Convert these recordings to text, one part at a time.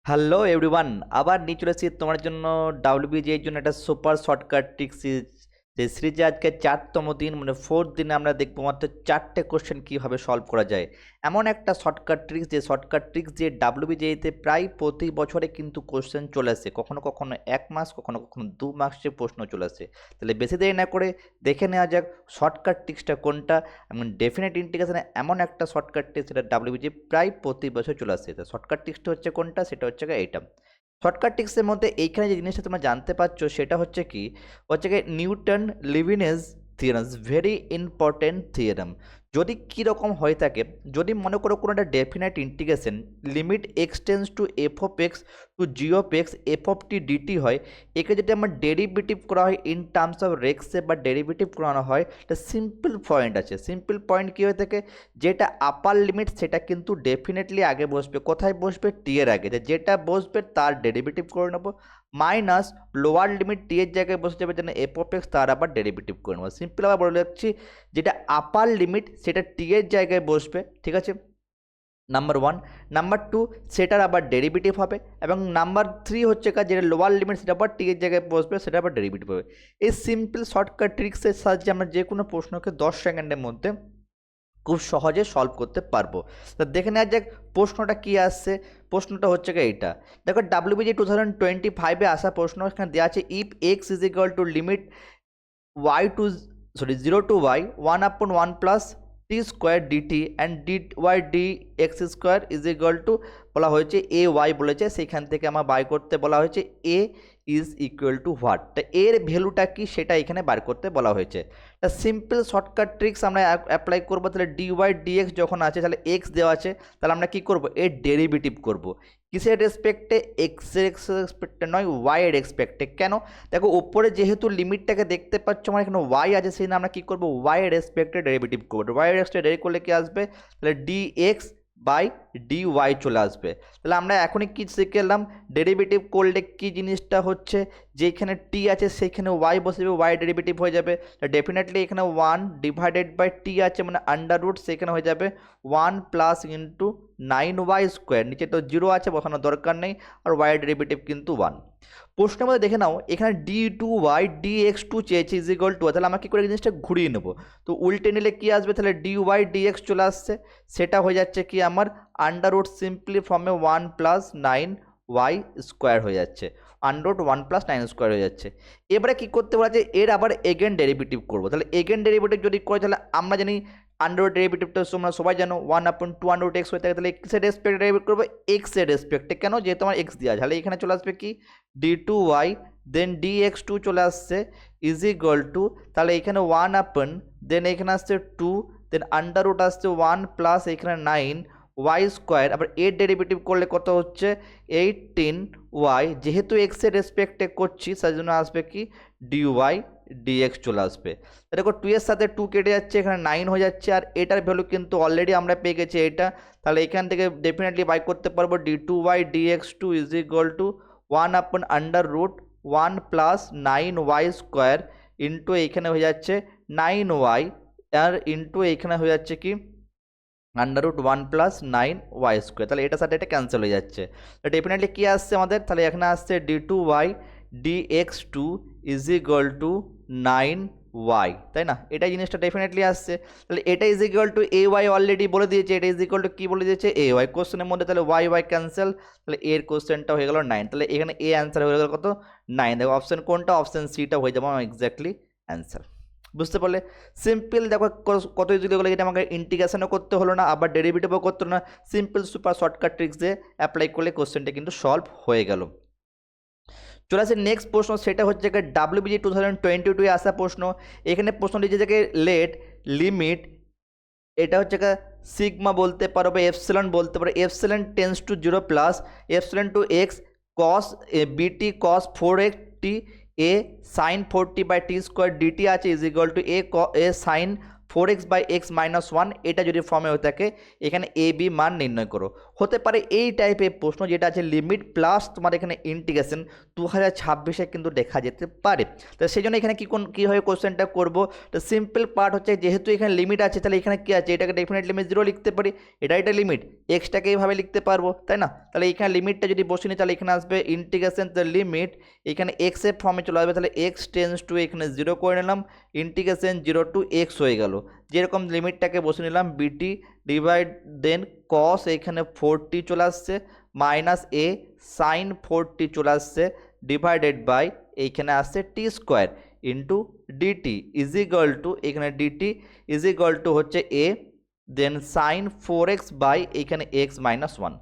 Hello everyone, আবার নিয়ে চলে এসেছি তোমার জন্য ডাব্লিউবিজি এর জন্য একটা সুপার শর্টকাট ট্রিক সিরিজ। যে সিরিজে আজকে 4তম দিন, মানে 4th দিনে আমরা দেখবো মাত্র 4টে কোশ্চেন কীভাবে সলভ করা যায়। এমন একটা শর্টকাট ট্রিক্স, যে শর্টকাট ট্রিক্স যে ডাব্লিউবিজিতে প্রায় প্রতি বছরে কিন্তু কোশ্চেন চলে আসে, কখনো কখনো 1 মাস, কখনো কখনো 2 মাসে প্রশ্ন চলে আসে। তাহলে বেশি দেরি না করে দেখে নেওয়া যাক শর্টকাট ট্রিক্সটা কোনটা। এবং ডেফিনেট ইন্টিগ্রেশনে এমন একটা শর্টকাট ট্রিক্স যেটা ডাব্লিউবিজি প্রায় প্রতি বছর চলে আসে। তো শর্টকাট ট্রিক্সটা হচ্ছে কোনটা, সেটা হচ্ছে এইটা। শর্টকাট ট্রিক্সের মধ্যে এইখানে যে জিনিসটা তোমরা জানতে পারছো সেটা হচ্ছে কি, হচ্ছে কি Newton Leibniz theorem, very important theorem. যদি কীরকম হয়ে থাকে, যদি মনে করো কোনো একটা definite integration limit x tends to f of x to g of x f of t dt হয়, একে যদি আমার ডেরিভেটিভ করা হয় ইন টার্মস অফ রেক্সে বা ডেরিভেটিভ করানো হয়, একটা সিম্পল পয়েন্ট আছে। সিম্পল পয়েন্ট কী হয়ে থাকে, যেটা আপার লিমিট সেটা কিন্তু ডেফিনেটলি আগে বসবে। কোথায় বসবে? টি এর আগে। যেটা বসবে তার ডেরিভেটিভ করে নেবো, মাইনাস লোয়ার লিমিট টি এর জায়গায় বসে যাবে যেন এফ অফ এক্স, তার আবার ডেরিভেটিভ করে নেবো। সিম্পল আবার বলে রাখছি, যেটা আপার লিমিট সেটা টি এর জায়গায় বসবে, ঠিক আছে, নাম্বার 1। নাম্বার 2 সেটার আবার ডেরিভেটিভ হবে, এবং নাম্বার 3 হচ্ছে কাজ যেটা লোয়ার লিমিট সেটা আবার টি এর জায়গায় বসবে, সেটা আবার ডেরিভেটিভ হবে। এই সিম্পল শর্টকাট ট্রিক্সের সাহায্যে আমরা যে কোনো প্রশ্নকে 10 সেকেন্ডের মধ্যে খুব সহজে সলভ করতে পারবো। তা দেখে নেওয়া যাক প্রশ্নটা কী আসছে। প্রশ্নটা হচ্ছে এইটা, দেখো ডাব্লিউবিজি 2025-এ আসা প্রশ্ন। এখানে দেওয়া আছে if x is equal to limit y to 0 to y 1/1 plus t square dt and d y d x square is equal to, বলা হয়েছে এ ওয়াই বলেছে, সেইখান থেকে আমার বাই করতে বলা হয়েছে এ ইজ ইকুয়াল টু হোয়াট। তা এর ভ্যালুটা কি সেটা এখানে বার করতে বলা হয়েছে। তা সিম্পল শর্টকাট ট্রিক্স আমরা অ্যাপ্লাই করবো। তাহলে ডি ওয়াই ডিএক্স যখন আছে, তাহলে এক্স দেওয়া আছে, তাহলে আমরা কী করবো, এর ডেরিভেটিভ করব। কিসের রেসপেক্টে? এক্সের রেসপেক্টে নয়, ওয়াইয়ের রেসপেক্টে। কেন? দেখো ওপরে যেহেতু লিমিটটাকে দেখতে পাচ্ছ আমার এখানে ওয়াই আছে, সেই জন্য আমরা কী করবো, ওয়াইয়ের রেসপেক্টে ডেরিভেটিভ করবো। ওয়াইয়ের রেসপেক্টে ডেরিভ করলে কী আসবে, তাহলে d x by d y চলে আসবে। তাহলে আমরা এখনই কী শিখে এলাম, ডেরিভেটিভ করলে কী জিনিসটা হচ্ছে, যেখানে টি আছে সেইখানে ওয়াই বসে ওয়াই ডেরিভেটিভ হয়ে যাবে। ডেফিনেটলি এখানে 1 ডিভাইডেড বাই টি আছে মানে আন্ডার রুট, সেখানে হয়ে যাবে 1 প্লাস ইন্টু 9y স্কোয়ার। নিচে তো 0 আছে, বসানোর দরকার নেই, আর ওয়াই ডেরিভেটিভ কিন্তু 1। প্রশ্নের মধ্যে দেখে নাও এখানে d two y d x two চেয়েছে ইজ ইকুয়াল টু, তাহলে আমরা কী করে জিনিসটা ঘুরিয়ে নেবো, তো উল্টে নিলে কী আসবে, তাহলে ডি ওয়াই ডি এক্স চলে আসছে, সেটা হয়ে যাচ্ছে কি আমার আন্ডার রুট সিম্পলি ফর্মে 1 প্লাস 9y স্কোয়ার হয়ে যাচ্ছে, আন্ডার রুট 1 প্লাস 9 স্কোয়ার হয়ে যাচ্ছে। এবারে কী করতে বলা যায়, এর আবার এগেন ডেরিভেটিভ করবো। তাহলে এগেন ডেরিভেটিভ যদি করে, তাহলে আমরা জানি আন্ডার রুট ডেরিভেটিভটা তোমরা সবাই জানো 1/2 আন্ডার রুট এক্স হয়ে থাকে। তাহলে এক্সের রেসপেক্টে ডেরিভেটিভ করবো, এক্সের রেসপেক্টে। কেন? যেহেতু আমার এক্স দেওয়া আছে, তাহলে এখানে চলে আসবে কি ডি টু ওয়াই দেন ডি এক্স টু চলে আসছে ইজ ইকুয়াল টু, তাহলে এখানে 1/, দেন এখানে আসছে 2, দেন আন্ডার রুট আসছে 1 প্লাস এখানে 9y স্কোয়ার। আবার এর ডেরিভেটিভ করলে কত হচ্ছে 18y, যেহেতু এক্সের রেসপেক্টে করছি সেই জন্য আসবে কি ডিওয়াই ডিএক্স চলে আসবে। দেখো 2 এর সাথে 2 কেটে যাচ্ছে, এখানে 9 হয়ে যাচ্ছে, আর এটার ভ্যালু কিন্তু অলরেডি আমরা পেয়ে গেছি এটা। তাহলে এখান থেকে ডেফিনেটলি বাই করতে পারবো d two y dx two is equal to 1/, under root 1 plus 9y square into এইখানে হয়ে যাচ্ছে 9y, আর ইন্টু এইখানে হয়ে যাচ্ছে কি under root 1 plus 9y square. তাহলে এটার সাথে এটা ক্যান্সেল হয়ে যাচ্ছে। তো ডেফিনেটলি কী আসছে আমাদের, তাহলে এখানে আসছে d two y d x two is equal to 9y, তাই না? এটাই জিনিসটা ডেফিনেটলি আসছে। তাহলে এটা is equal to a y already বলে দিয়েছে, এটা ইজ ইকুয়াল টু কী বলে দিয়েছে, এ ওয়াই। কোশ্চেনের মধ্যে তাহলে ওয়াই ওয়াই ক্যান্সেল, তাহলে এর কোশ্চেনটা হয়ে গেল 9। তাহলে এখানে এ অ্যান্সার হয়ে গেল কত, 9। দেখো অপশান কোনটা, অপশান সিটা হয়ে যাবে এক্স্যাক্টলি অ্যান্সার। বুঝতে পারলে? সিম্পল। দেখো কত ইজিলি হলো, এটা আমাকে ইন্টিগ্রেশনও করতে হলো না, আবার ডেরিভেটিভও করতে হলো না। সিম্পল সুপার শর্টকাট ট্রিক্স দিয়ে অ্যাপ্লাই করলে কোশ্চেনটা কিন্তু সলভ হয়ে গেল। চলে আসে নেক্সট প্রশ্ন, সেটা হচ্ছে ডাব্লিউবিজি 2022-এ আসা প্রশ্ন। এখানে প্রশ্ন দিয়েছে যে লেট লিমিট, এটা হচ্ছে সিগমা বলতে পারো বা এপসিলন বলতে পারো, epsilon tends to 0 plus epsilon to x cos b t cos 4x t a sine 4t by t square dt আছে is equal to a sine 4x by x minus 1। এটা যদি ফর্মে হয়ে থাকে, এখানে এ বি মান নির্ণয় করো। হতে পারে এই টাইপের প্রশ্ন যেটা আছে লিমিট প্লাস তোমার এখানে ইন্টিগ্রেশন 2026-এ কিন্তু দেখা যেতে পারে। তো সেই জন্য এখানে কীভাবে কোশ্চেনটা করবো, তো সিম্পল পার্ট হচ্ছে যেহেতু এখানে লিমিট আছে তাহলে এখানে কী আছে, এটাকে ডেফিনেটলি আমি 0 লিখতে পারি, এটা লিমিট, এক্সটাকে এইভাবে লিখতে পারবো, তাই না? তাহলে এখানে লিমিটটা যদি বসে নিই তাহলে এখানে আসবে ইন্টিগ্রেশন দ্য লিমিট, এখানে এক্সের ফর্মে চলে আসবে, তাহলে এক্স টেন্স টু এখানে 0 করে নিলাম, ইন্টিগ্রেশন 0 টু এক্স হয়ে গেল। যেরকম লিমিটটাকে বসে নিলাম বিটি ডিভাইড দেন কস এখানে 40 চলে আসছে মাইনাস এ সাইন 40 চলে আসছে ডিভাইডেড বাই এইখানে আসছে t square into dt is equal to এখানে ডিটি ইজ ইকুয়াল টু হচ্ছে a then sine 4x by এখানে x minus 1।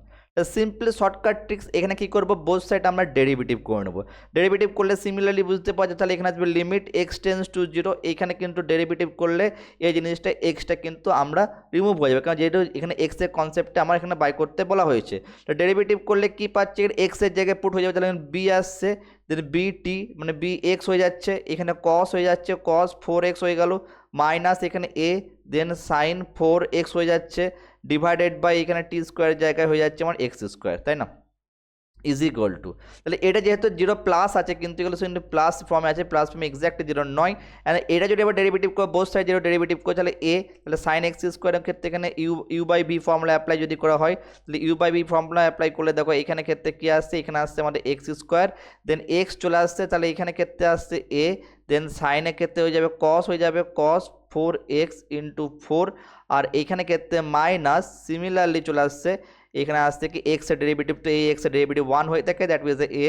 Simply shortcut tricks, এখানে কি করব, বোথ সাইড আমরা ডেরিভেটিভ করে নেব। ডেরিভেটিভ করলে সিমিলারলি বুঝতে পাওয়া যায়, তাহলে এখানে আসবে লিমিট এক্স টেন্স টু 0, এইখানে কিন্তু ডেরিভেটিভ করলে এই জিনিসটা এক্সটা কিন্তু আমরা রিমুভ হয়ে যাবে, কারণ যেহেতু এখানে এক্সের কনসেপ্টটা আমার এখানে বাই করতে বলা হয়েছে। তো ডেরিভেটিভ করলে কি পাচ্ছি, এক্সের জায়গায় পুট হয়ে যাবে, তাহলে বি আসছে, দেন বি টি মানে বি এক্স হয়ে যাচ্ছে, এখানে কস হয়ে যাচ্ছে, কস 4x হয়ে গেল মাইনাস এখানে এ দেন সাইন 4x হয়ে যাচ্ছে ডিভাইডেড বাই এখানে টি স্কোয়ার জায়গায় হয়ে যাচ্ছে আমার এক্স স্কোয়ার, তাই না, ইজ ইকুয়াল টু, তাহলে এটা যেহেতু 0 প্লাস আছে কিন্তু এগুলো কিন্তু প্লাস ফর্মে আছে, প্লাস ফর্মে এক্স্যাক্ট 0 নয়। অ্যান্ড এটা যদি আবার ডেরিভেটিভ করে বোথ সাইড 0 ডেরিভেটিভ করে তাহলে এ, তাহলে সাইন এক্স স্কোয়ারের ক্ষেত্রে এখানে u by v formula apply যদি করা হয়, তাহলে u by v formula apply করলে দেখো এখানে ক্ষেত্রে কী আসছে, এখানে আসছে আমাদের এক্স স্কোয়ার দেন এক্স চলে আসছে, তাহলে এখানে ক্ষেত্রে আসছে এ দেন সাইনের ক্ষেত্রে হয়ে যাবে কস, হয়ে যাবে কস 4x ইন্টু 4, আর এইখানে ক্ষেত্রে মাইনাস সিমিলারলি চলে আসছে এখানে আসছে কি এক্স এর ডেরিভেটিভ, তো এই এক্স এর ডেরিভেটিভ 1 হয়ে থাকে, that means a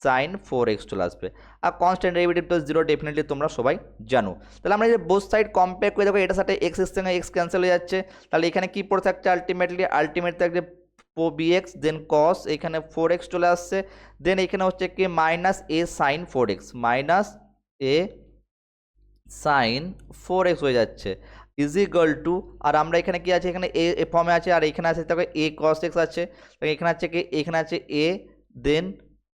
sine 4x চলে আসবে। আর কনস্ট্যান্ট ডেরিভেটিভ তো 0 ডেফিনেটলি তোমরা সবাই জানো। তাহলে আমরা যে বোথ সাইড কম্পেয়ার করে দেখো, এটার সাথে এক্স এর সঙ্গে এক্স ক্যান্সেল হয়ে যাচ্ছে, তাহলে এখানে কি পড়ে থাকছে আলটিমেটলি থাকছে bx দেন কস এখানে 4x চলে আসছে, দেন এখানে হচ্ছে কি মাইনাস এ সাইন 4x মাইনাস এ সাইন 4x হয়ে যাচ্ছে ইজ ইকুয়াল টু, আর আমরা এখানে কি আছে, এখানে এ ফর্মে আছে, আর এখানে আছে দেখো এ কস এক্স আছে, এখানে আছে কি এখানে আছে এ দেন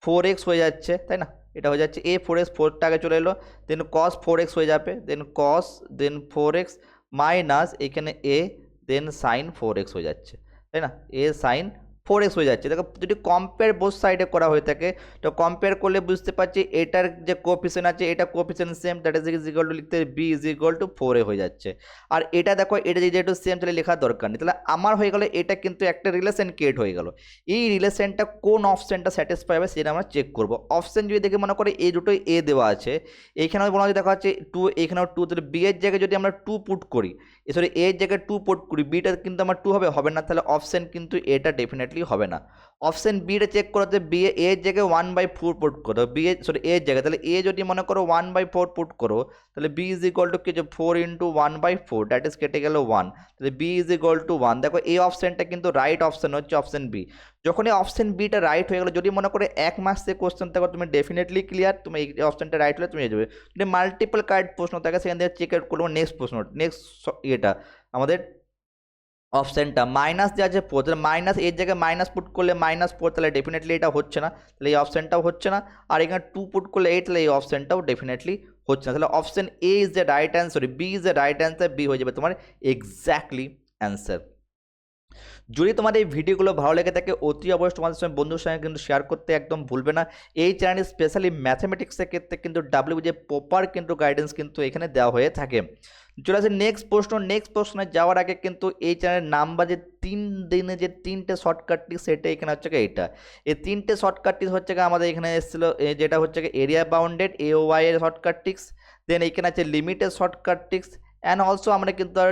4x হয়ে যাচ্ছে, তাই না, এটা হয়ে যাচ্ছে এ 4x, 4টা আগে চলে এলো, দেন কস 4x হয়ে যাবে, দেন কস দেন 4x মাইনাস এখানে এ দেন সাইন 4x হয়ে যাচ্ছে, তাই না, এ সাইন 4x হয়ে যাচ্ছে। দেখো যদি কম্পেয়ার বোথ সাইডে করা হয়ে থাকে, তো কম্পেয়ার করলে বুঝতে পারছি এটার যে কোএফিসিয়েন্ট আছে এটা coefficient same, that is equal to লিখতে b is equal to 4a হয়ে যাচ্ছে। আর এটা দেখো এটা যেহেতু সেম তাহলে লেখার দরকার নেই, তাহলে আমার হয়ে গেল এটা কিন্তু একটা রিলেশন ক্রিয়েট হয়ে গেল। এই রিলেশনটা কোন অপশনটা স্যাটিসফাই হবে সেটা আমরা চেক করব। অপশন যদি দেখে মনে করে এই দুটোই এ দেওয়া আছে, এইখানেও মনে হয় দেখা যাচ্ছে 2, এখানেও 2, তাহলে বি এর জায়গায় যদি আমরা 2 পুট করি, সরি এর জায়গায় 2 পুট করি, বিটা কিন্তু আমার 2 হবে না, তাহলে অপশন কিন্তু এটা ডেফিনেটলি হবে না। অপশন বিটা চেক করতে বি এর জায়গায় 1/4 পুট করো, বি এর সরি এর জায়গায়, তাহলে এ যদি মনে করো 1/4 পুট করো, তাহলে বি ইজ ইকুয়াল টু কি, যে 4 ইন্টু 1/4, দ্যাট ইজ কেটে গেল 1, তাহলে বি ইজ ইকুয়াল টু 1। দেখো এই অপশনটা কিন্তু রাইট অপশন হচ্ছে অপশন বি। যখন এই অপশন বিটা রাইট হয়ে গেলো, যদি মনে করে 1 মাস থেকে কোশ্চেন থাকো তুমি ডেফিনেটলি ক্লিয়ার, তুমি এই অপশনটা রাইট হলে তুমি যাবে। যদি মাল্টিপল কারেক্ট প্রশ্ন থাকে সেখান থেকে চেক আউট করবো নেক্সট প্রশ্ন, নেক্সট এটা আমাদের অপশানটা মাইনাস দেওয়া আছে 4, তাহলে মাইনাস এর জায়গায় মাইনাস পুট করলে -4, তাহলে ডেফিনেটলি এটা হচ্ছে না, তাহলে এই অপশানটাও হচ্ছে না। আর এখানে 2 পুট করলে 8, তাহলে এই অপশানটাও ডেফিনেটলি হচ্ছে না। তাহলে option a is the right answer, b is the right answer, b হয়ে যাবে তোমার এক্স্যাক্টলি অ্যান্সার। যদি তোমাদের এই ভিডিওগুলো ভালো লেগে থাকে অতি অবশ্যই তোমাদের সঙ্গে বন্ধুর সঙ্গে কিন্তু শেয়ার করতে একদম ভুলবে না। এই চ্যানেলে স্পেশালি ম্যাথামেটিক্সের ক্ষেত্রে কিন্তু ডাব্লিউবিজে প্রপার কিন্তু গাইডেন্স কিন্তু এখানে দেওয়া হয়ে থাকে। চলে আসে নেক্সট প্রশ্নে যাওয়ার আগে কিন্তু এই চ্যানেলের নাম্বার যে 3 দিনে যে 3টে শর্টকাট টিপস সেটা এখানে হচ্ছে এইটা, এই 3টে শর্টকাট টিপস হচ্ছে আমাদের এখানে এসেছিলো, যেটা হচ্ছে এরিয়া বাউন্ডেড AOY এর শর্টকাট টিপস, দেন এখানে আছে limited shortcut tips, and also আমরা কিন্তু আর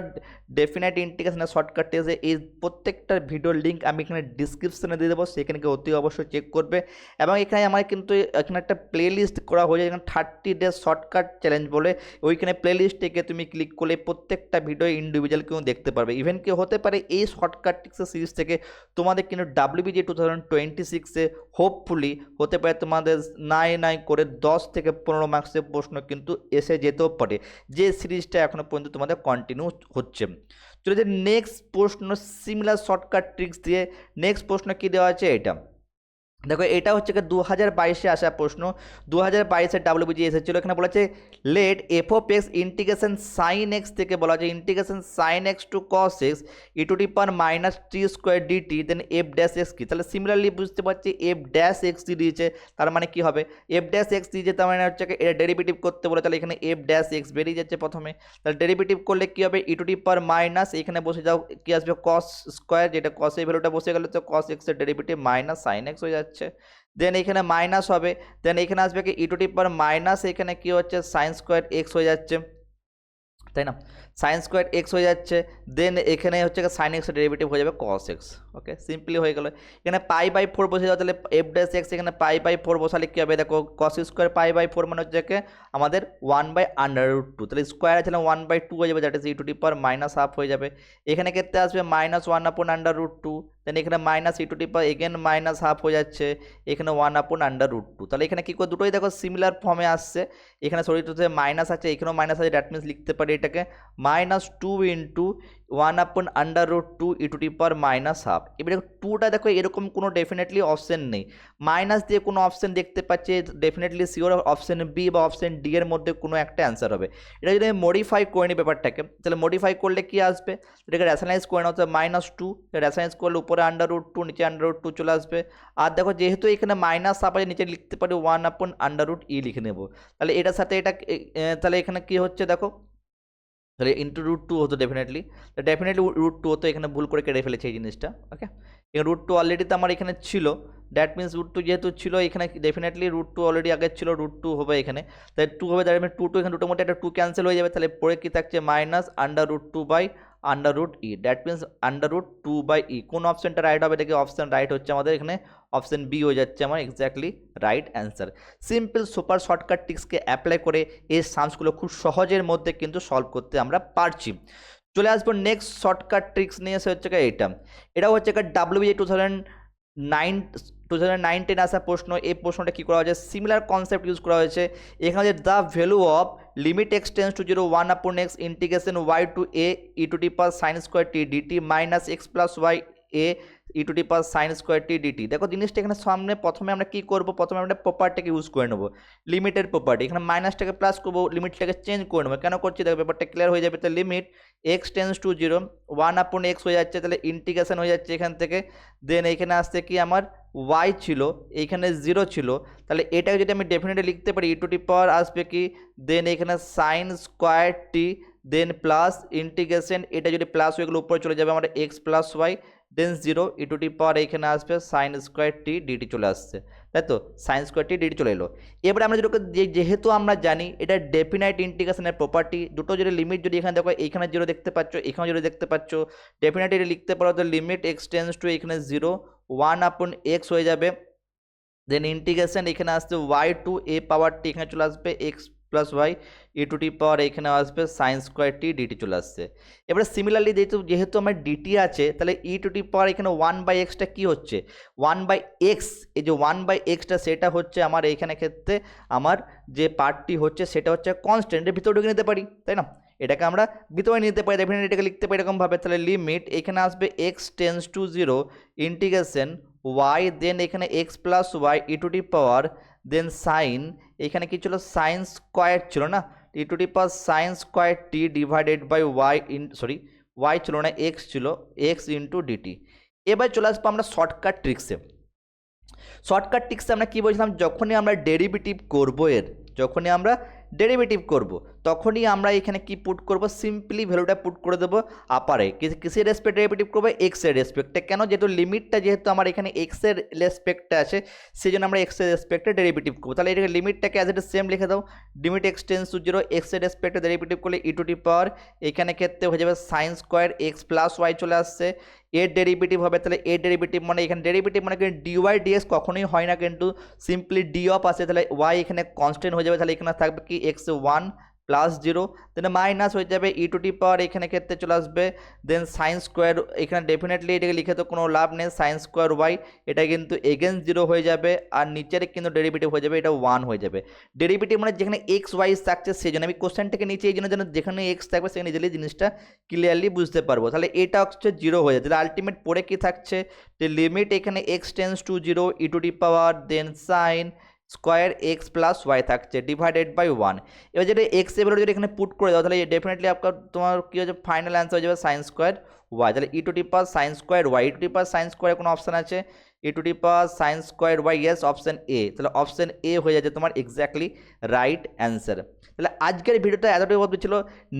ডেফিনেট ইন্টিগ্রেশনের শর্টকাট টিপসে এই প্রত্যেকটা ভিডিওর লিঙ্ক আমি এখানে ডিসক্রিপশনে দিয়ে দেবো, সেখানে অতি অবশ্যই চেক করবে। এবং এখানে আমার কিন্তু এখানে একটা প্লে লিস্ট করা হয়ে যায়, এখানে 30 ডেজ শর্টকাট চ্যালেঞ্জ বলে, ওইখানে প্লে লিস্টে তুমি ক্লিক করলে প্রত্যেকটা ভিডিও ইন্ডিভিজুয়াল কেউ দেখতে পারবে। ইভেন কি হতে পারে এই শর্টকাট টিপসের সিরিজ থেকে তোমাদের কিন্তু WBJ 2026-এ হোপফুলি হতে পারে তোমাদের নাই করে 10 থেকে 15 মার্কসের প্রশ্ন কিন্তু এসে যেতেও পারে, যে সিরিজটা এখনো পর্যন্ত তোমাদের কন্টিনিউ হচ্ছে। চলে যে নেক্সট প্রশ্ন সিমিলার শর্টকাট ট্রিক্স দিয়ে নেক্সট প্রশ্ন কি দেওয়া আছে, এটা দেখো এটা হচ্ছে কি 2022-এ আসা প্রশ্ন। 2022-এর ডাব্লিউবিজি এসেছিল, এখানে বলা আছে let f of x integration sine x থেকে বলা আছে integration sine x to cos x e to the power minus t square dt then f dash x কি। তাহলে সিমিলারলি বুঝতে পারছি এফ ড্যাশ এক্স দিয়েছে, তার মানে কি হবে এফ ড্যাশ এক্স দিয়েছে, তার মানে হচ্ছে এটা ডেরিভেটিভ করতে বলে, তাহলে এখানে এফ ড্যাশ এক্স বেরিয়ে যাচ্ছে প্রথমে। তাহলে ডেরিভেটিভ করলে কি হবে ই টু দি পাওয়ার মাইনাস, এখানে বসে যাও কি আসবে কস স্কোয়ার, যেটা কসের ভ্যালুটা বসে গেলে তো কস এক্সের ডেরিভেটিভ মাইনাস সাইন এক্স হয়ে যাচ্ছে। দেন এখানে মাইনাস হবে, দেন এখানে আসবে কি ই টু দি পাওয়ার মাইনাস, এখানে কি হচ্ছে সাইন স্কোয়ার এক্স হয়ে যাচ্ছে, তাই না, সাইন স্কোয়ার এক্স হয়ে যাচ্ছে। দেন এখানে হচ্ছে সাইন এক্সের ডেরিভেটিভ হয়ে যাবে কস এক্স। ওকে, সিম্পলি হয়ে গেল। এখানে পাই বাই ফোর বসে যাও, তাহলে এফ ড্যাশ এক্স এখানে পাই বাই ফোর বসালে কী হবে দেখো cos square pi by four মানে হচ্ছে আমাদের 1/√2, তাহলে স্কোয়ার আছে 1/2 হয়ে যাবে, that is E to the power minus half হয়ে যাবে। এখানে ক্ষেত্রে আসবে -1/√2, দেন এখানে minus E to the power again minus half হয়ে যাচ্ছে, এখানে 1/√2। তাহলে এখানে কী করে দুটোই দেখো সিমিলার ফর্মে আসছে, এখানে সরিয়ে মাইনাস আছে, এখানেও মাইনাস আছে, দ্যাট মিনস লিখতে পারি এটাকে -2 into 1/√2 E to the power minus half. এবারে টুটা দেখো এরকম কোনো ডেফিনেটলি অপশন নেই, মাইনাস দিয়ে কোনো অপশন দেখতে পাচ্ছি, ডেফিনেটলি শিওর অপশন বি বা অপশন ডি এর মধ্যে কোনো একটা অ্যান্সার হবে। এটা যদি আমি মডিফাই করে নিই ব্যাপারটাকে, তাহলে মডিফাই করলে কি আসবে, এটাকে রেশনালাইজ করে নাও, -2 রেশনালাইজ করলে উপরে √2 নিচে √2 চলে আসবে। আর দেখো যেহেতু এখানে মাইনাস হাফ আছে, নিচে লিখতে পারি 1/√e লিখে নেব, তাহলে এটার সাথে এটা তাহলে এখানে কি হচ্ছে দেখো, তাহলে ইন্টু √2 হতো ডেফিনেটলি √2 হতো, এখানে ভুল করে কেটে ফেলেছে এই জিনিসটা। ওকে, এখানে √2 অলরেডি তো আমার এখানে ছিল, দ্যাট মিনস √2 যেহেতু ছিল এখানে ডেফিনেটলি √2 অলরেডি আগে ছিল, √2 হবে এখানে, তাহলে 2 হবে, দ্যাট মিনস 2 এখানে দুটোর মধ্যে একটা 2 ক্যান্সেল হয়ে যাবে, তাহলে পরে কি থাকছে -√2/√e, দ্যাট মিনস √2/e। কোন অপশনটা রাইট হবে, দেখে অপশন রাইট হচ্ছে আমাদের এখানে অপশন বি হয়ে যাচ্ছে আমার exactly right answer. Simple super shortcut ট্রিক্সকে অ্যাপ্লাই করে এই সামসগুলো খুব সহজের মধ্যে কিন্তু সলভ করতে আমরা পারছি। চলে আসবো নেক্সট শর্টকাট ট্রিক্স নিয়ে, এসে হচ্ছে এটা হচ্ছে ডাব্লিউবিএ 2009-10 আসা প্রশ্ন। এই প্রশ্নটা কী করা হয়েছে, সিমিলার কনসেপ্ট ইউজ করা হয়েছে। এখানে যে the value of limit x tends to 0 1/x integration y to a e to the power sine square t dt minus x plus y a e to the power sine square t dt. দেখো জিনিসটা এখানে সামনে প্রথমে আমরা কী করবো, প্রথমে আমরা প্রপার্টিকে use করে নেবো, লিমিটের প্রপার্টি। এখানে মাইনাসটাকে প্লাস করবো, লিমিটটাকে চেঞ্জ করে নেবো, কেন করছি দেখো ব্যাপারটা ক্লিয়ার হয়ে যাবে। তাহলে limit x tends to 0 1/x হয়ে যাচ্ছে, তাহলে ইন্টিগ্রেশন হয়ে যাচ্ছে এখান থেকে। দেন এখানে আসতে কি আমার y ছিল, এইখানে 0 ছিল, তাহলে এটাকে যদি আমি ডেফিনেটলি লিখতে পারি ই টু দি পাওয়ার আসবে কি, দেন এখানে sine square t, then plus integration, এটা যদি প্লাস হয়ে গেলে উপরে চলে যাবে আমার x plus y, then 0 e to the power এখানে আসবে সাইন স্কোয়ার টি ডিটি চলে আসছে, তাই তো সাইন স্কোয়ার টি ডিটি চলে এলো। এবারে আমরা যেহেতু আমরা জানি এটা ডেফিনাইট ইন্টিগ্রেশনের প্রপার্টি, দুটো যদি লিমিট যদি এখানে দেখো, এইখানে 0 দেখতে পাচ্ছ, এখানে 0 দেখতে পাচ্ছ, ডেফিনেটলি লিখতে পারো তো লিমিট এক্স টেন্স টু এখানে 0 1/x হয়ে যাবে, দেন ইন্টিগ্রেশন এখানে আসছে y to a power t, এখানে চলে আসবে x plus y e to t power এখানে আসবে সাইন স্কোয়ার টি ডিটি চলে আসছে। এবারে সিমিলারলি যেহেতু আমার ডিটি আছে, তাহলে ই টু টি পাওয়ার এখানে 1/xটা কী হচ্ছে 1/x, এই যে 1/xটা সেটা হচ্ছে আমার এইখানে ক্ষেত্রে আমার যে পার্টটি হচ্ছে সেটা হচ্ছে কনস্ট্যান্টের ভিতরে ঢুকে নিতে পারি, তাই না, এটাকে আমরা ভিতরে নিতে পারি, ডেফিনেটলি এটাকে লিখতে পারি এরকমভাবে। তাহলে লিমিট এখানে আসবে x tends to 0 integration y, then এখানে x plus y e to the power, then sine এখানে কি ছিল সাইন স্কোয়ার ছিল না, e to the power sine square t divided by y y ছিল না এক্স ছিল, এক্স ইন্টু ডিটি। এবার চলে আসবো আমরা শর্টকাট ট্রিক্সে। শর্টকাট ট্রিক্সে আমরা কী বলছিলাম, যখনই আমরা ডেরিভেটিভ করবো তখনই আমরা এখানে কি পুট করব, সিম্পলি ভ্যালুটা পুট করে দেবো আপারে, কিসের রেসপেক্ট ডেরিভেটিভ করবো, এক্সের রেসপেক্টে। কেন, যেহেতু লিমিটটা যেহেতু আমার এখানে এক্সের রেসপেক্টে আছে, সেই জন্য আমরা এক্সের রেসপেক্টে ডেরিভেটিভ করবো। তাহলে এটাকে লিমিটটাকে অ্যাজ ইট ইজ সেম লিখে দাও, লিমিট এক্স টেন্স টু 0 এক্সের রেসপেক্টে ডেরিভেটিভ করলে ই টু দি পাওয়ার এখানে ক্ষেত্রে হয়ে যাবে sine square x plus y চলে আসছে, এর ডেরিভেটিভ হবে, তাহলে এর ডেরিভেটিভ মানে এখানে ডেরিভেটিভ মানে কিন্তু ডিওয়াই ডিএক্স কখনোই হয় না, কিন্তু সিম্পলি ডি অফ আসে, তাহলে ওয়াই এখানে কনস্ট্যান্ট হয়ে যাবে, তাহলে এখানে থাকবে কি এক্স 1 প্লাস 0, দেন মাইনাস হয়ে যাবে ই টু দি পাওয়ার, এখানে ক্ষেত্রে চলে আসবে, দেন সাইন স্কোয়ার, এখানে ডেফিনেটলি এটাকে লিখে তো কোনো লাভ নেই, সাইন স্কোয়ার ওয়াই, এটা কিন্তু এগেনস্ট 0 হয়ে যাবে, আর নিচের কিন্তু ডেরিভেটিভ হয়ে যাবে, এটা 1 হয়ে যাবে। ডেরিভেটিভ মানে যেখানে এক্স ওয়াই থাকছে সেই জন্য আমি কোশ্চেনটাকে নিচে এই জন্য যেন যেখানে এক্স থাকবে সেখানে নিজেরই জিনিসটা ক্লিয়ারলি বুঝতে পারবো। তাহলে এটা হচ্ছে 0 হয়ে যাবে, তাহলে আলটিমেট পরে কি থাকছে, যে লিমিট এখানে x tends to 0 e to the power then sine square x plus y থাকছে ডিভাইডেড বাই 1। এবার যেটা এক্স এর যদি এখানে পুট করে দাও তাহলে ডেফিনেটলি আপনার তোমার কি হয়ে যাবে, ফাইনাল অ্যান্সার হয়ে যাবে সাইন স্কোয়ার ওয়াই। তাহলে e to the power sine square y, e to the power sine square কোনো অপশান আছে, e to the power sine square y, yes option A. তাহলে অপশান এ হয়ে যাচ্ছে তোমার এক্স্যাক্টলি রাইট অ্যান্সার। তাহলে আজকের ভিডিওটা এতটাই বলতে ছিল,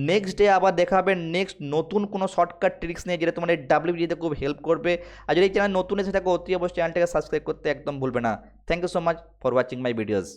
নেক্সট ডে আবার দেখা হবে নেক্সট নতুন কোনো শর্টকাট ট্রিক্স নিয়ে, যেটা তোমার ডাব্লিউবিজিতে খুব হেল্প করবে। আর যদি এই চ্যানেল নতুন এসে থাকো অতি অবশ্যই চ্যানেলটাকে সাবস্ক্রাইব করতে একদম ভুলবে না। Thank you so much for watching my videos.